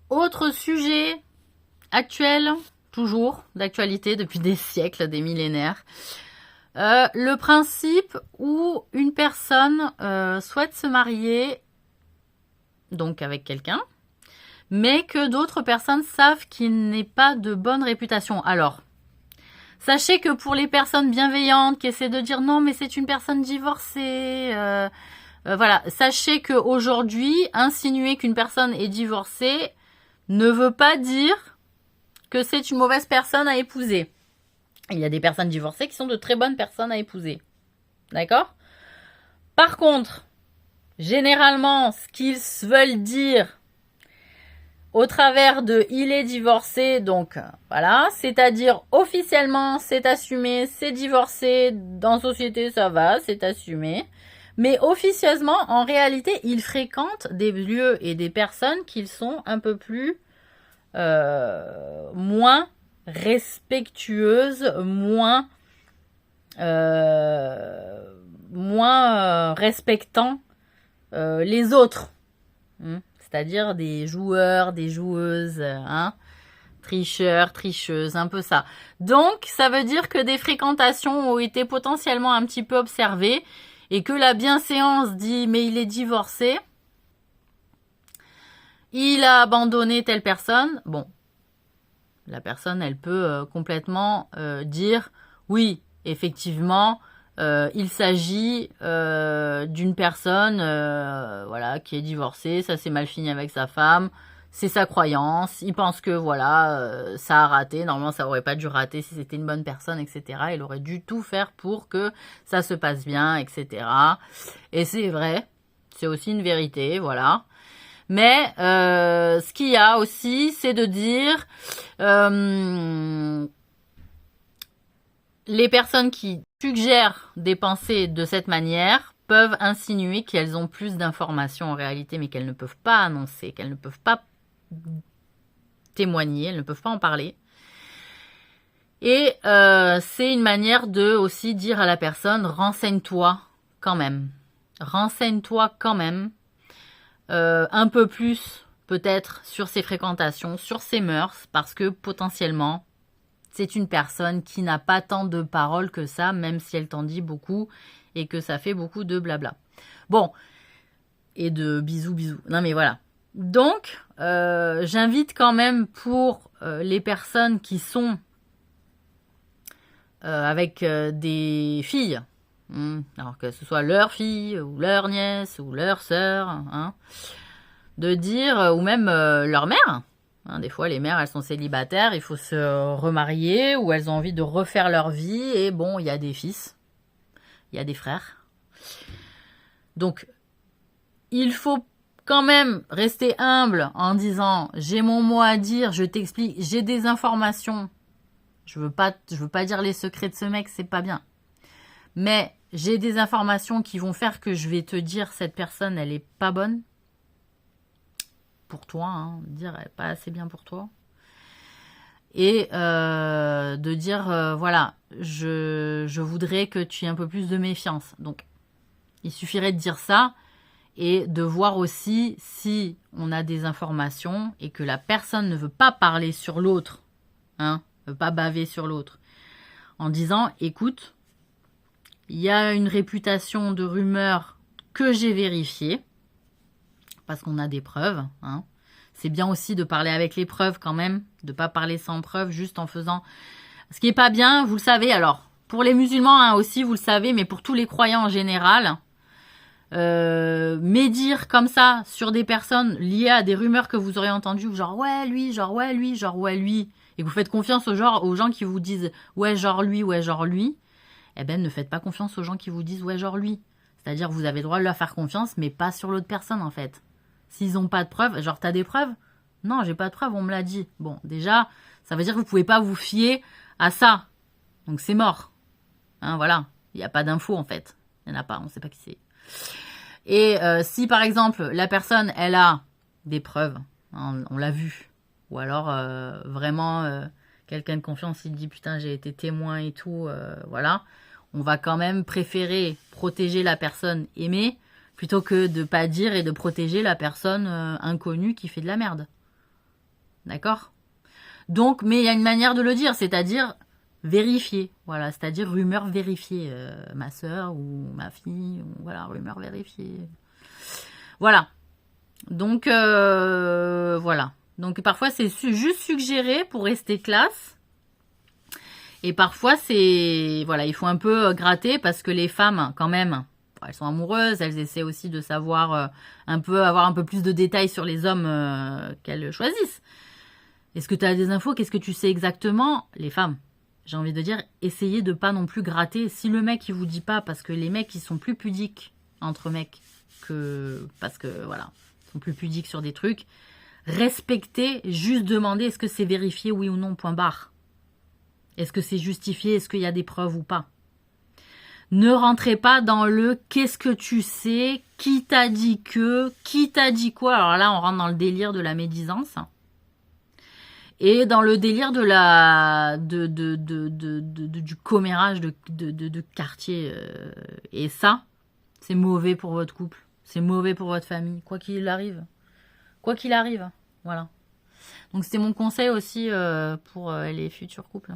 Autre sujet actuel, toujours d'actualité depuis des siècles, des millénaires. Le principe où une personne souhaite se marier, donc avec quelqu'un, mais que d'autres personnes savent qu'il n'est pas de bonne réputation. Alors, sachez que pour les personnes bienveillantes qui essaient de dire non mais c'est une personne divorcée, voilà, sachez qu'aujourd'hui, insinuer qu'une personne est divorcée ne veut pas dire que c'est une mauvaise personne à épouser. Il y a des personnes divorcées qui sont de très bonnes personnes à épouser. D'accord ? Par contre, généralement, ce qu'ils veulent dire au travers de il est divorcé, donc voilà, c'est-à-dire officiellement c'est assumé, c'est divorcé, dans société ça va, c'est assumé. Mais officieusement, en réalité, ils fréquentent des lieux et des personnes qui sont un peu plus moins respectueuses, moins respectant les autres. C'est-à-dire des joueurs, des joueuses, hein, tricheurs, tricheuses, un peu ça. Donc, ça veut dire que des fréquentations ont été potentiellement un petit peu observées et que la bienséance dit « mais il est divorcé », il a abandonné telle personne. Bon, la personne, elle peut complètement dire « oui, effectivement, il s'agit d'une personne voilà, qui est divorcée, ça s'est mal fini avec sa femme, c'est sa croyance, il pense que voilà, ça a raté, normalement ça aurait pas dû rater si c'était une bonne personne, etc. Il aurait dû tout faire pour que ça se passe bien, etc. Et c'est vrai, c'est aussi une vérité, voilà. Mais ce qu'il y a aussi, c'est de dire les personnes qui suggèrent des pensées de cette manière peuvent insinuer qu'elles ont plus d'informations en réalité, mais qu'elles ne peuvent pas annoncer, qu'elles ne peuvent pas témoigner, elles ne peuvent pas en parler. Et c'est une manière de aussi dire à la personne, renseigne-toi quand même. Renseigne-toi quand même un peu plus peut-être sur ses fréquentations, sur ses mœurs, parce que potentiellement, c'est une personne qui n'a pas tant de paroles que ça, même si elle t'en dit beaucoup et que ça fait beaucoup de blabla. Bon, et de bisous, bisous. Non mais voilà. Donc, j'invite quand même pour les personnes qui sont avec des filles, alors que ce soit leur fille, ou leur nièce, ou leur sœur, hein, de dire, ou même leur mère. Hein, des fois, les mères, elles sont célibataires, il faut se remarier, ou elles ont envie de refaire leur vie, et bon, il y a des fils, il y a des frères. Donc, il faut quand même rester humble en disant, j'ai mon mot à dire, je t'explique, j'ai des informations. Je veux pas dire les secrets de ce mec, c'est pas bien. Mais j'ai des informations qui vont faire que je vais te dire, cette personne, elle est pas bonne. Pour toi, hein, dire elle est pas assez bien pour toi. Et de dire, voilà, je voudrais que tu aies un peu plus de méfiance. Donc, il suffirait de dire ça et de voir aussi si on a des informations et que la personne ne veut pas parler sur l'autre, hein, ne veut pas baver sur l'autre, en disant, écoute, il y a une réputation de rumeur que j'ai vérifiée, parce qu'on a des preuves, hein. C'est bien aussi de parler avec les preuves quand même, de pas parler sans preuve, juste en faisant... Ce qui est pas bien, vous le savez, alors, pour les musulmans hein, aussi, vous le savez, mais pour tous les croyants en général, médire comme ça sur des personnes liées à des rumeurs que vous aurez entendues, genre ouais lui, genre ouais lui, genre ouais lui, et que vous faites confiance aux gens qui vous disent ouais genre lui, eh ben ne faites pas confiance aux gens qui vous disent ouais genre lui. C'est-à-dire vous avez le droit de leur faire confiance, mais pas sur l'autre personne en fait. S'ils n'ont pas de preuves, genre t'as des preuves? Non, j'ai pas de preuves, on me l'a dit. Bon, déjà, ça veut dire que vous pouvez pas vous fier à ça. Donc c'est mort. Hein, voilà. Il n'y a pas d'infos en fait. Il n'y en a pas, on ne sait pas qui c'est. Et si par exemple la personne elle a des preuves, hein, on l'a vu, ou alors vraiment quelqu'un de confiance il dit putain j'ai été témoin et tout, voilà, on va quand même préférer protéger la personne aimée plutôt que de pas dire et de protéger la personne inconnue qui fait de la merde. D'accord? Donc, mais il y a une manière de le dire, c'est-à-dire vérifier. Voilà, c'est-à-dire rumeur vérifiée. Ma sœur ou ma fille, ou, voilà, rumeur vérifiée. Voilà. Donc, voilà. Donc, parfois, c'est juste suggéré pour rester classe. Et parfois, c'est... Voilà, il faut un peu gratter parce que les femmes, quand même, elles sont amoureuses. Elles essaient aussi de savoir avoir un peu plus de détails sur les hommes qu'elles choisissent. Est-ce que tu as des infos? Qu'est-ce que tu sais exactement? Les femmes, j'ai envie de dire, essayez de pas non plus gratter. Si le mec, il vous dit pas, parce que les mecs, ils sont plus pudiques entre mecs que... Parce que, voilà, ils sont plus pudiques sur des trucs. Respectez, juste demandez est-ce que c'est vérifié, oui ou non, point barre. Est-ce que c'est justifié? Est-ce qu'il y a des preuves ou pas? Ne rentrez pas dans le qu'est-ce que tu sais, qui t'a dit que, qui t'a dit quoi. Alors là, on rentre dans le délire de la médisance. Et dans le délire de la du commérage de quartier. Et ça, c'est mauvais pour votre couple. C'est mauvais pour votre famille. Quoi qu'il arrive. Quoi qu'il arrive. Voilà. Donc c'était mon conseil aussi pour les futurs couples.